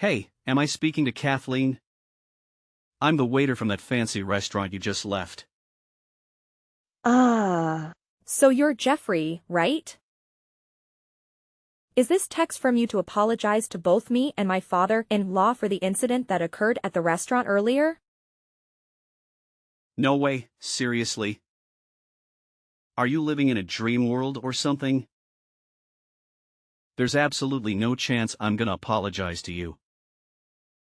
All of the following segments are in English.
Hey, am I speaking to Kathleen? I'm the waiter from that fancy restaurant you just left. Ah. So you're Jeffrey, right? Is this text from you to apologize to both me and my father-in-law for the incident that occurred at the restaurant earlier? No way, seriously. Are you living in a dream world or something? There's absolutely no chance I'm gonna apologize to you.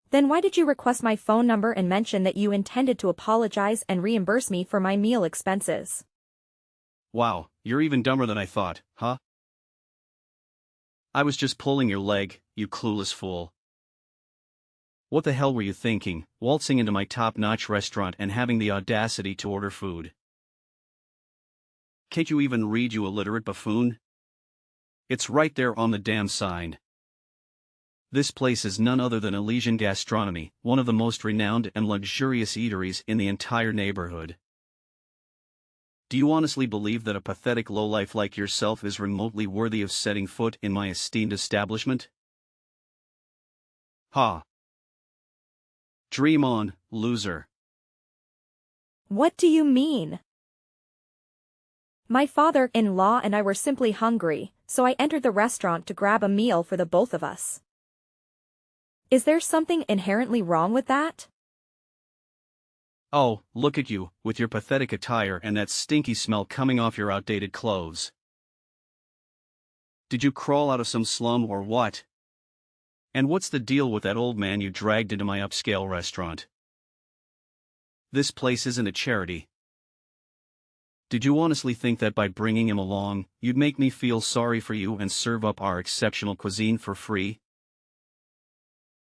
Then why did you request my phone number and mention that you intended to apologize and reimburse me for my meal expenses? Wow, you're even dumber than I thought, huh? I was just pulling your leg, you clueless fool. What the hell were you thinking, waltzing into my top-notch restaurant and having the audacity to order food? Can't you even read, you illiterate buffoon? It's right there on the damn sign. This place is none other than Elysian Gastronomy, one of the most renowned and luxurious eateries in the entire neighborhood. Do you honestly believe that a pathetic lowlife like yourself is remotely worthy of setting foot in my esteemed establishment? Ha! Dream on, loser. What do you mean? My father-in-law and I were simply hungry, so I entered the restaurant to grab a meal for the both of us. Is there something inherently wrong with that? Oh, look at you, with your pathetic attire and that stinky smell coming off your outdated clothes. Did you crawl out of some slum or what? And what's the deal with that old man you dragged into my upscale restaurant? This place isn't a charity. Did you honestly think that by bringing him along, you'd make me feel sorry for you and serve up our exceptional cuisine for free?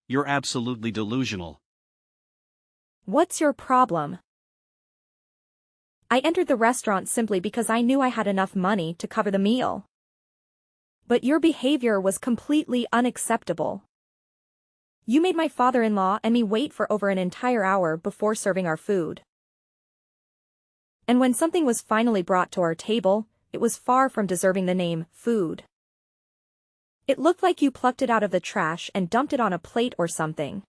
You're absolutely delusional. What's your problem? I entered the restaurant simply because I knew I had enough money to cover the meal. But your behavior was completely unacceptable. You made my father-in-law and me wait for over an entire hour before serving our food. And when something was finally brought to our table, it was far from deserving the name food. It looked like you plucked it out of the trash and dumped it on a plate or something.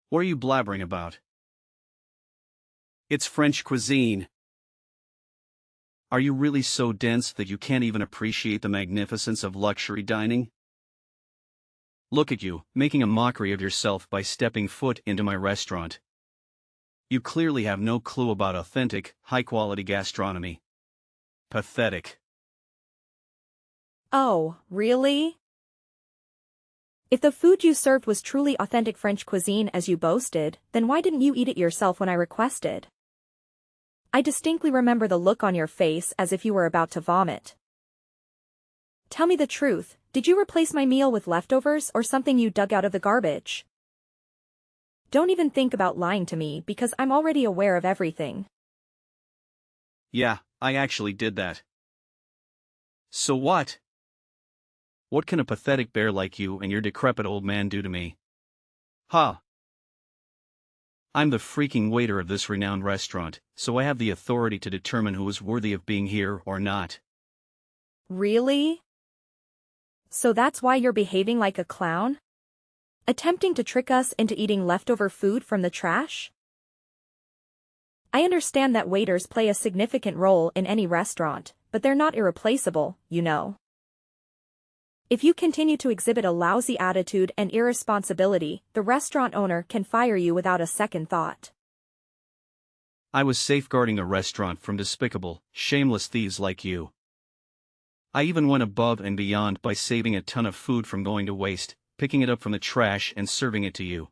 What are you blabbering about? It's French cuisine. Are you really so dense that you can't even appreciate the magnificence of luxury dining? Look at you, making a mockery of yourself by stepping foot into my restaurant. You clearly have no clue about authentic, high-quality gastronomy. Pathetic. Oh, really? If the food you served was truly authentic French cuisine as you boasted, then why didn't you eat it yourself when I requested? I distinctly remember the look on your face as if you were about to vomit. Tell me the truth, did you replace my meal with leftovers or something you dug out of the garbage? Don't even think about lying to me because I'm already aware of everything. Yeah, I actually did that. So what? What can a pathetic bear like you and your decrepit old man do to me? Ha! I'm the freaking waiter of this renowned restaurant, so I have the authority to determine who is worthy of being here or not. Really? So that's why you're behaving like a clown? Attempting to trick us into eating leftover food from the trash? I understand that waiters play a significant role in any restaurant, but they're not irreplaceable, you know. If you continue to exhibit a lousy attitude and irresponsibility, the restaurant owner can fire you without a second thought. I was safeguarding the restaurant from despicable, shameless thieves like you. I even went above and beyond by saving a ton of food from going to waste, picking it up from the trash and serving it to you.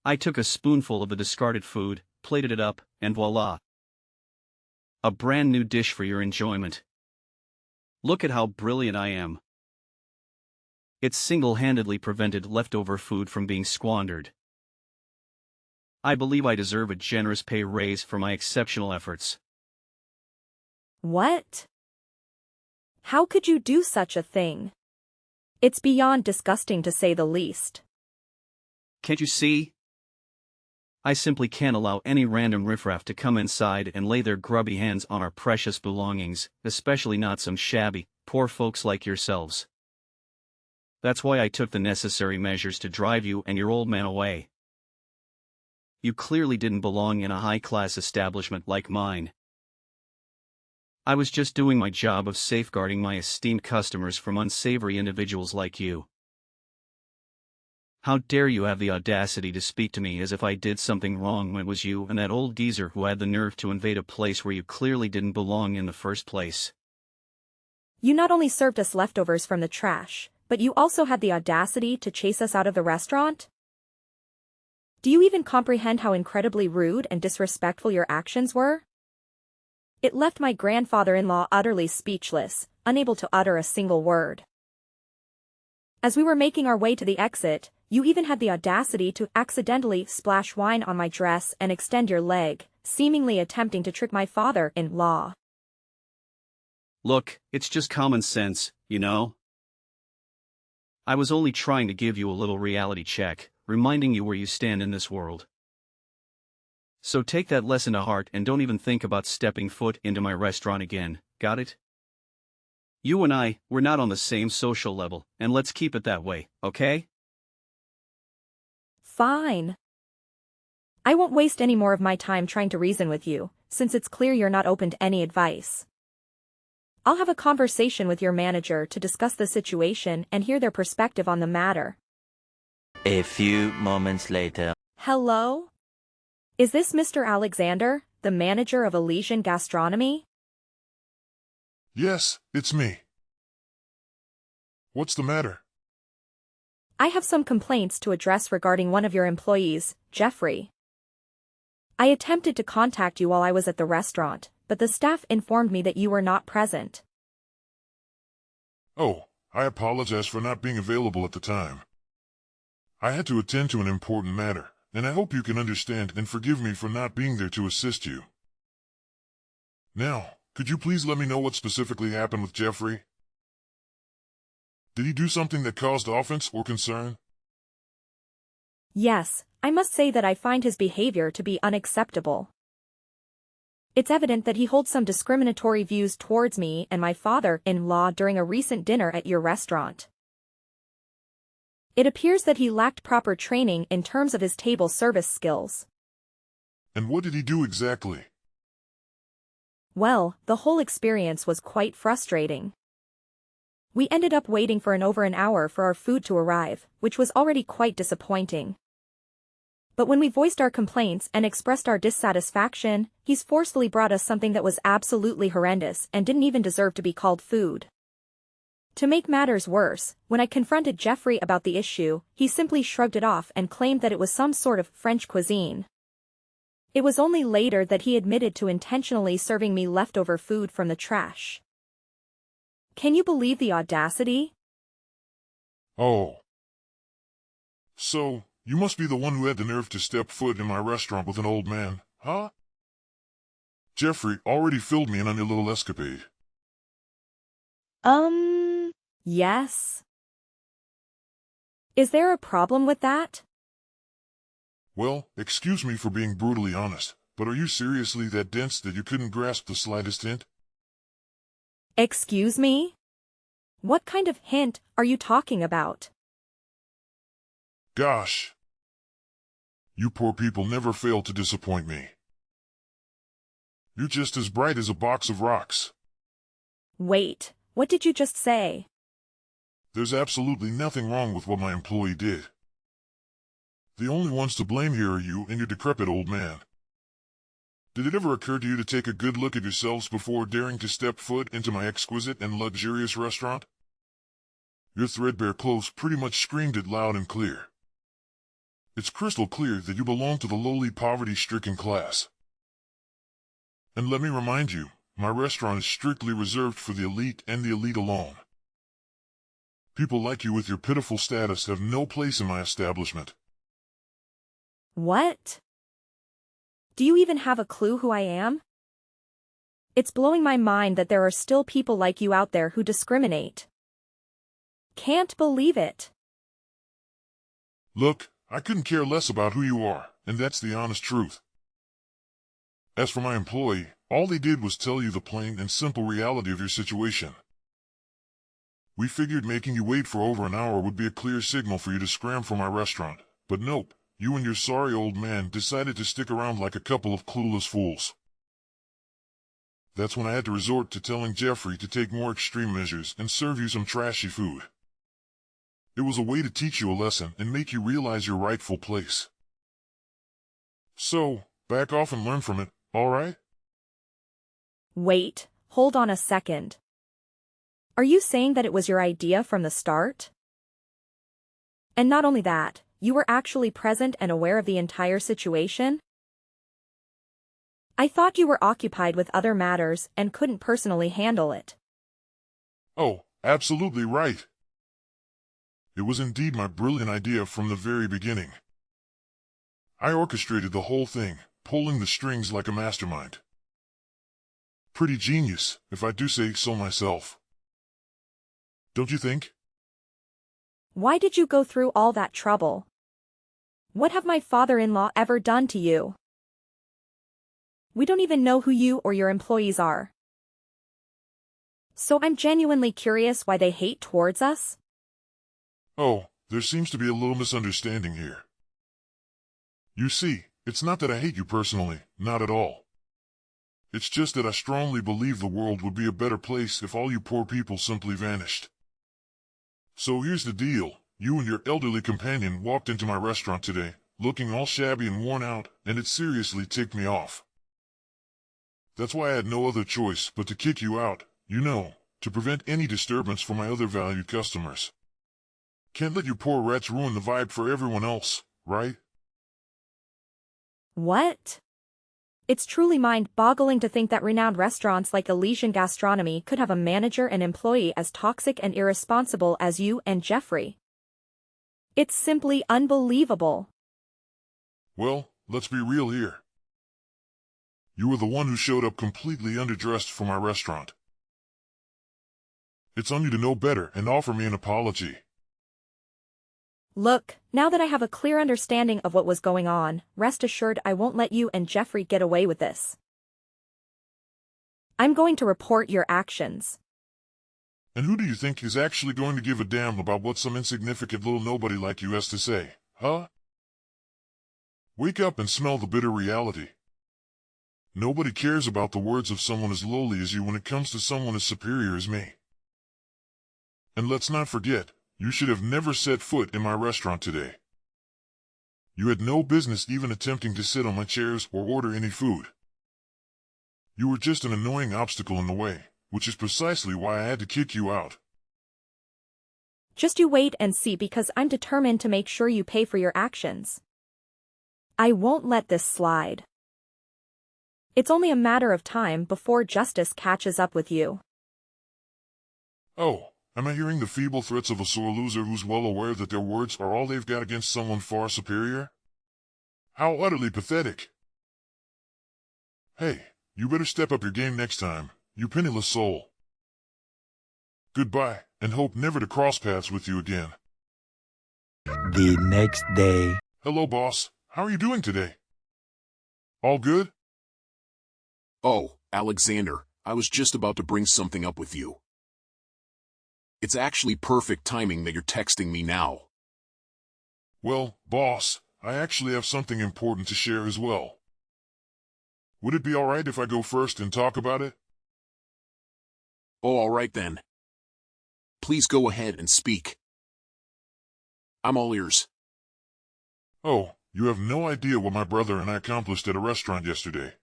I took a spoonful of the discarded food, plated it up, and voila! A brand new dish for your enjoyment. Look at how brilliant I am. It single-handedly prevented leftover food from being squandered. I believe I deserve a generous pay raise for my exceptional efforts. What? How could you do such a thing? It's beyond disgusting to say the least. Can't you see? I simply can't allow any random riffraff to come inside and lay their grubby hands on our precious belongings, especially not some shabby, poor folks like yourselves. That's why I took the necessary measures to drive you and your old man away. You clearly didn't belong in a high-class establishment like mine. I was just doing my job of safeguarding my esteemed customers from unsavory individuals like you. How dare you have the audacity to speak to me as if I did something wrong when it was you and that old geezer who had the nerve to invade a place where you clearly didn't belong in the first place. You not only served us leftovers from the trash, but you also had the audacity to chase us out of the restaurant? Do you even comprehend how incredibly rude and disrespectful your actions were? It left my grandfather-in-law utterly speechless, unable to utter a single word. As we were making our way to the exit, you even had the audacity to accidentally splash wine on my dress and extend your leg, seemingly attempting to trick my father-in-law. Look, it's just common sense, you know? I was only trying to give you a little reality check, reminding you where you stand in this world. So take that lesson to heart and don't even think about stepping foot into my restaurant again, got it? You and we're not on the same social level, and let's keep it that way, okay? Fine. I won't waste any more of my time trying to reason with you, since it's clear you're not open to any advice. I'll have a conversation with your manager to discuss the situation and hear their perspective on the matter. A few moments later. Hello? Is this Mr. Alexander, the manager of Elysian Gastronomy? Yes, it's me. What's the matter? I have some complaints to address regarding one of your employees, Jeffrey. I attempted to contact you while I was at the restaurant, but the staff informed me that you were not present. Oh, I apologize for not being available at the time. I had to attend to an important matter, and I hope you can understand and forgive me for not being there to assist you. Now, could you please let me know what specifically happened with Jeffrey? Did he do something that caused offense or concern? Yes, I must say that I find his behavior to be unacceptable. It's evident that he holds some discriminatory views towards me and my father-in-law during a recent dinner at your restaurant. It appears that he lacked proper training in terms of his table service skills. And what did he do exactly? Well, the whole experience was quite frustrating. We ended up waiting for over an hour for our food to arrive, which was already quite disappointing. But when we voiced our complaints and expressed our dissatisfaction, he's forcefully brought us something that was absolutely horrendous and didn't even deserve to be called food. To make matters worse, when I confronted Jeffrey about the issue, he simply shrugged it off and claimed that it was some sort of French cuisine. It was only later that he admitted to intentionally serving me leftover food from the trash. Can you believe the audacity? Oh. So, you must be the one who had the nerve to step foot in my restaurant with an old man, huh? Jeffrey already filled me in on your little escapade. Yes. Is there a problem with that? Well, excuse me for being brutally honest, but are you seriously that dense that you couldn't grasp the slightest hint? Excuse me? What kind of hint are you talking about? Gosh. You poor people never fail to disappoint me. You're just as bright as a box of rocks. Wait, what did you just say? There's absolutely nothing wrong with what my employee did. The only ones to blame here are you and your decrepit old man. Did it ever occur to you to take a good look at yourselves before daring to step foot into my exquisite and luxurious restaurant? Your threadbare clothes pretty much screamed it loud and clear. It's crystal clear that you belong to the lowly poverty-stricken class. And let me remind you, my restaurant is strictly reserved for the elite and the elite alone. People like you with your pitiful status have no place in my establishment. What? Do you even have a clue who I am? It's blowing my mind that there are still people like you out there who discriminate. Can't believe it. Look, I couldn't care less about who you are, and that's the honest truth. As for my employee, all they did was tell you the plain and simple reality of your situation. We figured making you wait for over an hour would be a clear signal for you to scram from our restaurant, but nope, you and your sorry old man decided to stick around like a couple of clueless fools. That's when I had to resort to telling Jeffrey to take more extreme measures and serve you some trashy food. It was a way to teach you a lesson and make you realize your rightful place. So, back off and learn from it, alright? Wait, hold on a second. Are you saying that it was your idea from the start? And not only that, you were actually present and aware of the entire situation? I thought you were occupied with other matters and couldn't personally handle it. Oh, absolutely right. It was indeed my brilliant idea from the very beginning. I orchestrated the whole thing, pulling the strings like a mastermind. Pretty genius, if I do say so myself. Don't you think? Why did you go through all that trouble? What have my father-in-law ever done to you? We don't even know who you or your employees are. So I'm genuinely curious why they hate towards us? Oh, there seems to be a little misunderstanding here. You see, it's not that I hate you personally, not at all. It's just that I strongly believe the world would be a better place if all you poor people simply vanished. So here's the deal, you and your elderly companion walked into my restaurant today, looking all shabby and worn out, and it seriously ticked me off. That's why I had no other choice but to kick you out, you know, to prevent any disturbance for my other valued customers. Can't let you poor rats ruin the vibe for everyone else, right? What? It's truly mind-boggling to think that renowned restaurants like Elysian Gastronomy could have a manager and employee as toxic and irresponsible as you and Jeffrey. It's simply unbelievable. Well, let's be real here. You were the one who showed up completely underdressed for my restaurant. It's on you to know better and offer me an apology. Look, now that I have a clear understanding of what was going on, rest assured I won't let you and Jeffrey get away with this. I'm going to report your actions. And who do you think is actually going to give a damn about what some insignificant little nobody like you has to say, huh? Wake up and smell the bitter reality. Nobody cares about the words of someone as lowly as you when it comes to someone as superior as me. And let's not forget, you should have never set foot in my restaurant today. You had no business even attempting to sit on my chairs or order any food. You were just an annoying obstacle in the way, which is precisely why I had to kick you out. Just you wait and see, because I'm determined to make sure you pay for your actions. I won't let this slide. It's only a matter of time before justice catches up with you. Oh, am I hearing the feeble threats of a sore loser who's well aware that their words are all they've got against someone far superior? How utterly pathetic. Hey, you better step up your game next time, you penniless soul. Goodbye, and hope never to cross paths with you again. The next day. Hello, boss. How are you doing today? All good? Oh, Alexander, I was just about to bring something up with you. It's actually perfect timing that you're texting me now. Well, boss, I actually have something important to share as well. Would it be alright if I go first and talk about it? Oh, all right then. Please go ahead and speak. I'm all ears. Oh, you have no idea what my brother and I accomplished at a restaurant yesterday.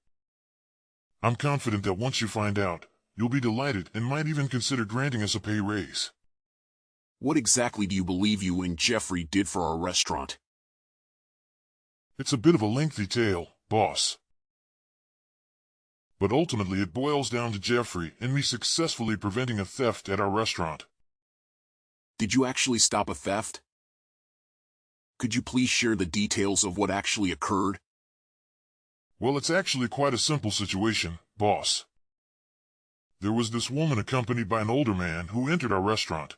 I'm confident that once you find out, you'll be delighted and might even consider granting us a pay raise. What exactly do you believe you and Jeffrey did for our restaurant? It's a bit of a lengthy tale, boss. But ultimately it boils down to Jeffrey and me successfully preventing a theft at our restaurant. Did you actually stop a theft? Could you please share the details of what actually occurred? Well, it's actually quite a simple situation, boss. There was this woman accompanied by an older man who entered our restaurant.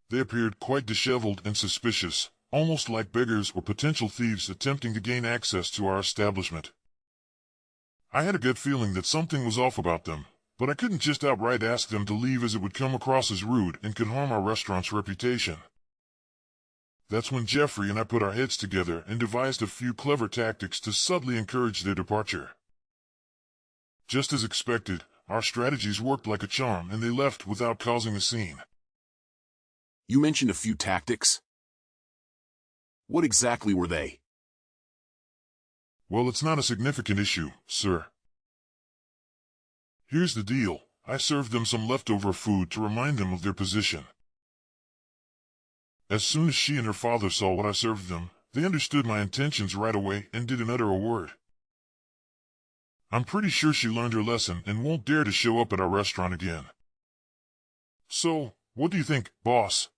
They appeared quite disheveled and suspicious, almost like beggars or potential thieves attempting to gain access to our establishment. I had a gut feeling that something was off about them, but I couldn't just outright ask them to leave as it would come across as rude and could harm our restaurant's reputation. That's when Jeffrey and I put our heads together and devised a few clever tactics to subtly encourage their departure. Just as expected, our strategies worked like a charm and they left without causing a scene. You mentioned a few tactics. What exactly were they? Well, it's not a significant issue, sir. Here's the deal. I served them some leftover food to remind them of their position. As soon as she and her father saw what I served them, they understood my intentions right away and didn't utter a word. I'm pretty sure she learned her lesson and won't dare to show up at our restaurant again. So, what do you think, boss?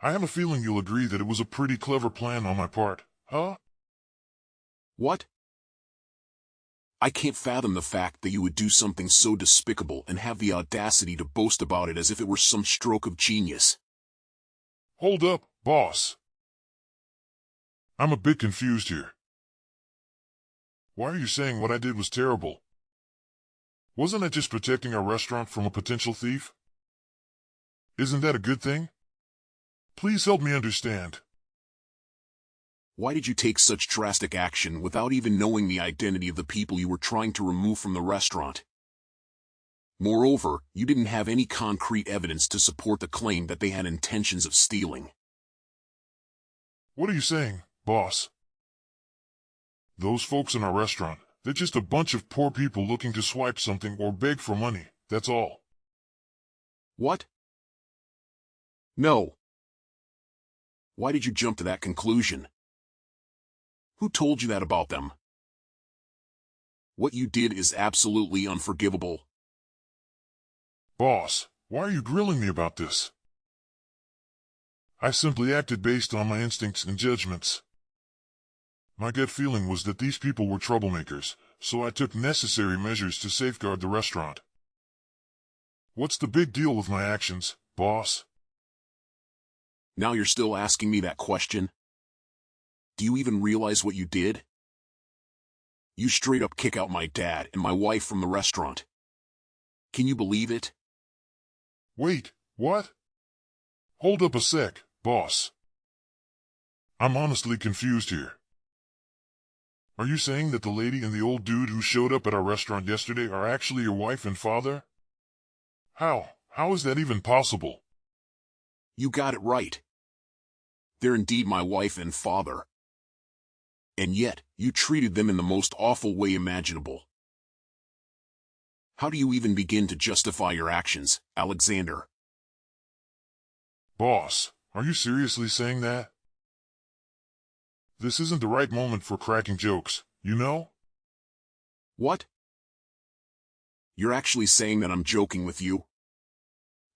I have a feeling you'll agree that it was a pretty clever plan on my part, huh? What? I can't fathom the fact that you would do something so despicable and have the audacity to boast about it as if it were some stroke of genius. Hold up, boss. I'm a bit confused here. Why are you saying what I did was terrible? Wasn't I just protecting our restaurant from a potential thief? Isn't that a good thing? Please help me understand. Why did you take such drastic action without even knowing the identity of the people you were trying to remove from the restaurant? Moreover, you didn't have any concrete evidence to support the claim that they had intentions of stealing. What are you saying, boss? Those folks in our restaurant, they're just a bunch of poor people looking to swipe something or beg for money, that's all. What? No. Why did you jump to that conclusion? Who told you that about them? What you did is absolutely unforgivable. Boss, why are you grilling me about this? I simply acted based on my instincts and judgments. My gut feeling was that these people were troublemakers, so I took necessary measures to safeguard the restaurant. What's the big deal with my actions, boss? Now you're still asking me that question? Do you even realize what you did? You straight up kick out my dad and my wife from the restaurant. Can you believe it? Wait, what? Hold up a sec, boss. I'm honestly confused here. Are you saying that the lady and the old dude who showed up at our restaurant yesterday are actually your wife and father? How? How is that even possible? You got it right. They're indeed my wife and father. And yet, you treated them in the most awful way imaginable. How do you even begin to justify your actions, Alexander? Boss, are you seriously saying that? This isn't the right moment for cracking jokes, you know? What? You're actually saying that I'm joking with you?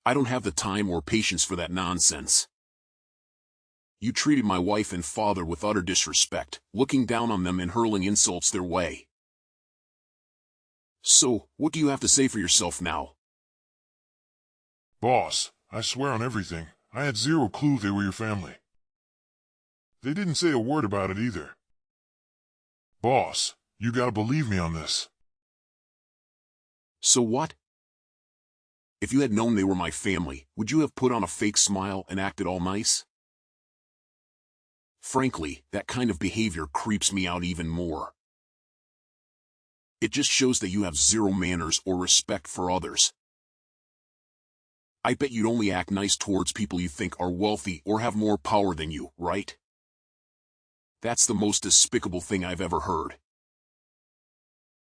I don't have the time or patience for that nonsense. You treated my wife and father with utter disrespect, looking down on them and hurling insults their way. So, what do you have to say for yourself now? Boss, I swear on everything, I had zero clue they were your family. They didn't say a word about it either. Boss, you gotta believe me on this. So what? If you had known they were my family, would you have put on a fake smile and acted all nice? Frankly, that kind of behavior creeps me out even more. It just shows that you have zero manners or respect for others. I bet you'd only act nice towards people you think are wealthy or have more power than you, right? That's the most despicable thing I've ever heard.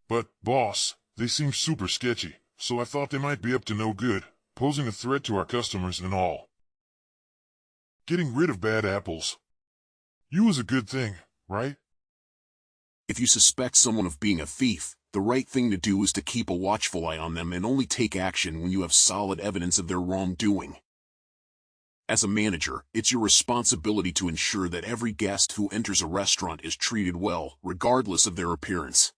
But, boss, they seem super sketchy, so I thought they might be up to no good, posing a threat to our customers and all. Getting rid of bad apples. You was a good thing, right? If you suspect someone of being a thief, the right thing to do is to keep a watchful eye on them and only take action when you have solid evidence of their wrongdoing. As a manager, it's your responsibility to ensure that every guest who enters a restaurant is treated well, regardless of their appearance.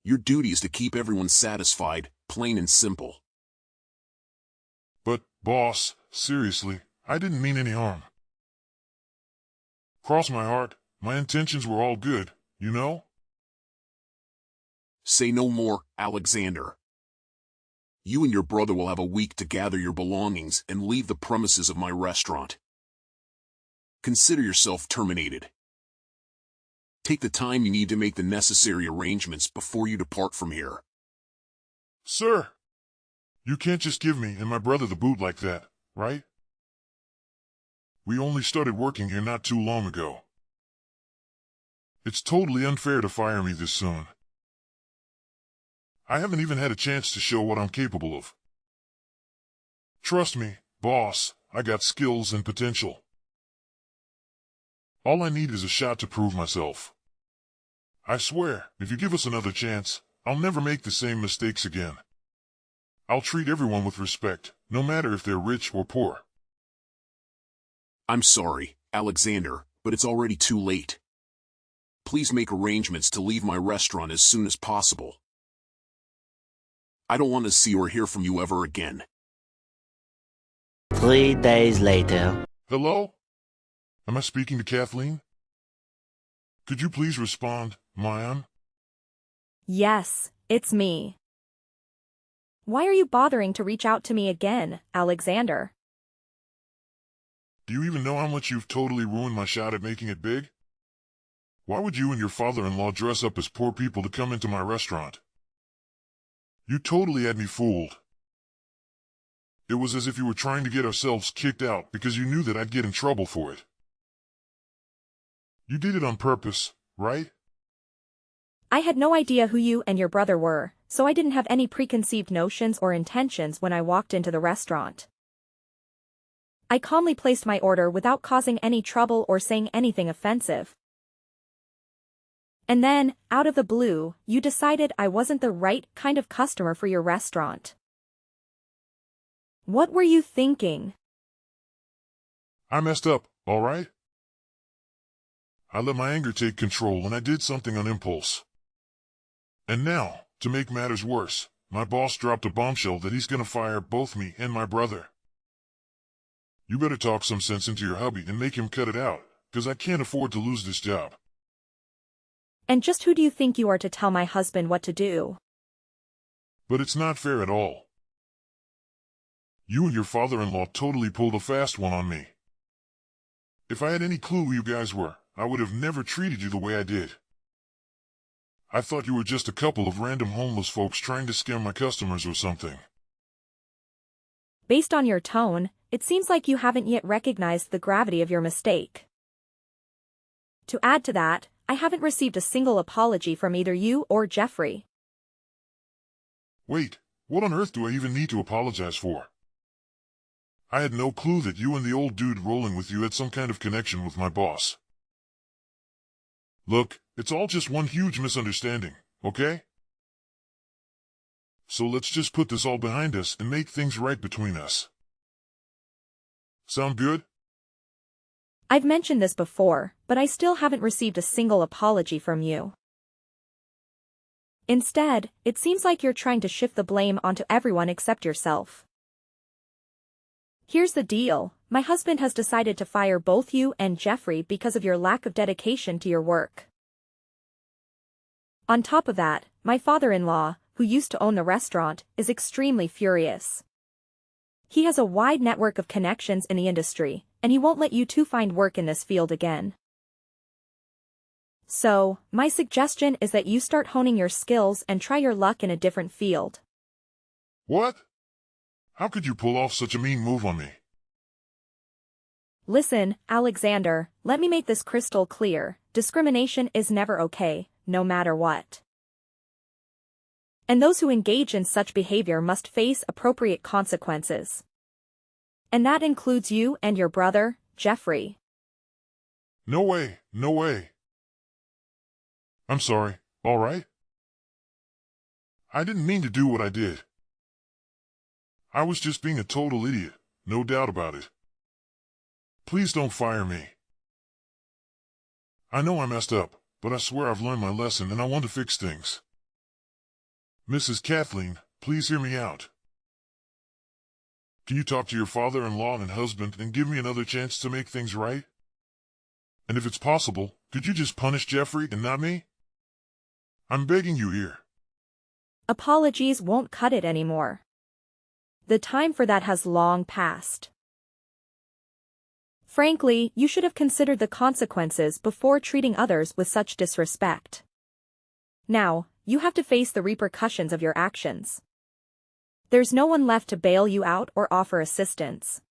Your duty is to keep everyone satisfied, plain and simple. But, boss, seriously, I didn't mean any harm. Cross my heart, my intentions were all good, you know? Say no more, Alexander. You and your brother will have a week to gather your belongings and leave the premises of my restaurant. Consider yourself terminated. Take the time you need to make the necessary arrangements before you depart from here. Sir, you can't just give me and my brother the boot like that, right? We only started working here not too long ago. It's totally unfair to fire me this soon. I haven't even had a chance to show what I'm capable of. Trust me, boss, I got skills and potential. All I need is a shot to prove myself. I swear, if you give us another chance, I'll never make the same mistakes again. I'll treat everyone with respect, no matter if they're rich or poor. I'm sorry, Alexander, but it's already too late. Please make arrangements to leave my restaurant as soon as possible. I don't want to see or hear from you ever again. 3 days later. Hello? Am I speaking to Kathleen? Could you please respond, Mayan? Yes, it's me. Why are you bothering to reach out to me again, Alexander? Do you even know how much you've totally ruined my shot at making it big? Why would you and your father-in-law dress up as poor people to come into my restaurant? You totally had me fooled. It was as if you were trying to get ourselves kicked out because you knew that I'd get in trouble for it. You did it on purpose, right? I had no idea who you and your brother were, so I didn't have any preconceived notions or intentions when I walked into the restaurant. I calmly placed my order without causing any trouble or saying anything offensive. And then, out of the blue, you decided I wasn't the right kind of customer for your restaurant. What were you thinking? I messed up, all right? I let my anger take control and I did something on impulse. And now, to make matters worse, my boss dropped a bombshell that he's gonna fire both me and my brother. You better talk some sense into your hubby and make him cut it out, 'cause I can't afford to lose this job. And just who do you think you are to tell my husband what to do? But it's not fair at all. You and your father-in-law totally pulled a fast one on me. If I had any clue who you guys were, I would have never treated you the way I did. I thought you were just a couple of random homeless folks trying to scare my customers or something. Based on your tone, it seems like you haven't yet recognized the gravity of your mistake. To add to that, I haven't received a single apology from either you or Jeffrey. Wait, what on earth do I even need to apologize for? I had no clue that you and the old dude rolling with you had some kind of connection with my boss. Look, it's all just one huge misunderstanding, okay? So let's just put this all behind us and make things right between us. Sound good? I've mentioned this before, but I still haven't received a single apology from you. Instead, it seems like you're trying to shift the blame onto everyone except yourself. Here's the deal, my husband has decided to fire both you and Jeffrey because of your lack of dedication to your work. On top of that, my father-in-law, who used to own the restaurant, is extremely furious. He has a wide network of connections in the industry, and he won't let you two find work in this field again. So, my suggestion is that you start honing your skills and try your luck in a different field. What? How could you pull off such a mean move on me? Listen, Alexander, let me make this crystal clear, discrimination is never okay, no matter what. And those who engage in such behavior must face appropriate consequences. And that includes you and your brother, Jeffrey. No way, no way. I'm sorry, all right? I didn't mean to do what I did. I was just being a total idiot, no doubt about it. Please don't fire me. I know I messed up, but I swear I've learned my lesson and I want to fix things. Mrs. Kathleen, please hear me out. Can you talk to your father-in-law and husband and give me another chance to make things right? And if it's possible, could you just punish Jeffrey and not me? I'm begging you here. Apologies won't cut it anymore. The time for that has long passed. Frankly, you should have considered the consequences before treating others with such disrespect. Now, you have to face the repercussions of your actions. There's no one left to bail you out or offer assistance.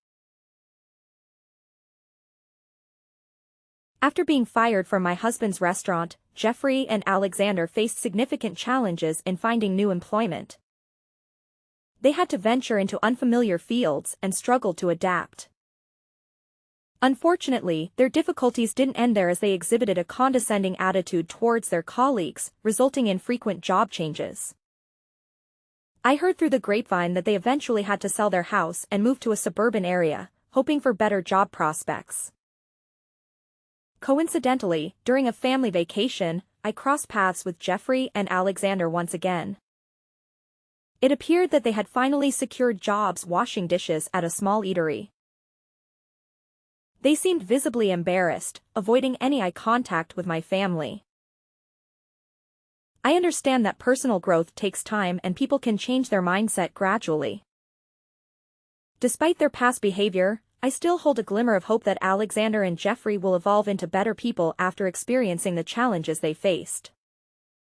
After being fired from my husband's restaurant, Jeffrey and Alexander faced significant challenges in finding new employment. They had to venture into unfamiliar fields and struggled to adapt. Unfortunately, their difficulties didn't end there as they exhibited a condescending attitude towards their colleagues, resulting in frequent job changes. I heard through the grapevine that they eventually had to sell their house and move to a suburban area, hoping for better job prospects. Coincidentally, during a family vacation, I crossed paths with Jeffrey and Alexander once again. It appeared that they had finally secured jobs washing dishes at a small eatery. They seemed visibly embarrassed, avoiding any eye contact with my family. I understand that personal growth takes time and people can change their mindset gradually. Despite their past behavior, I still hold a glimmer of hope that Alexander and Jeffrey will evolve into better people after experiencing the challenges they faced.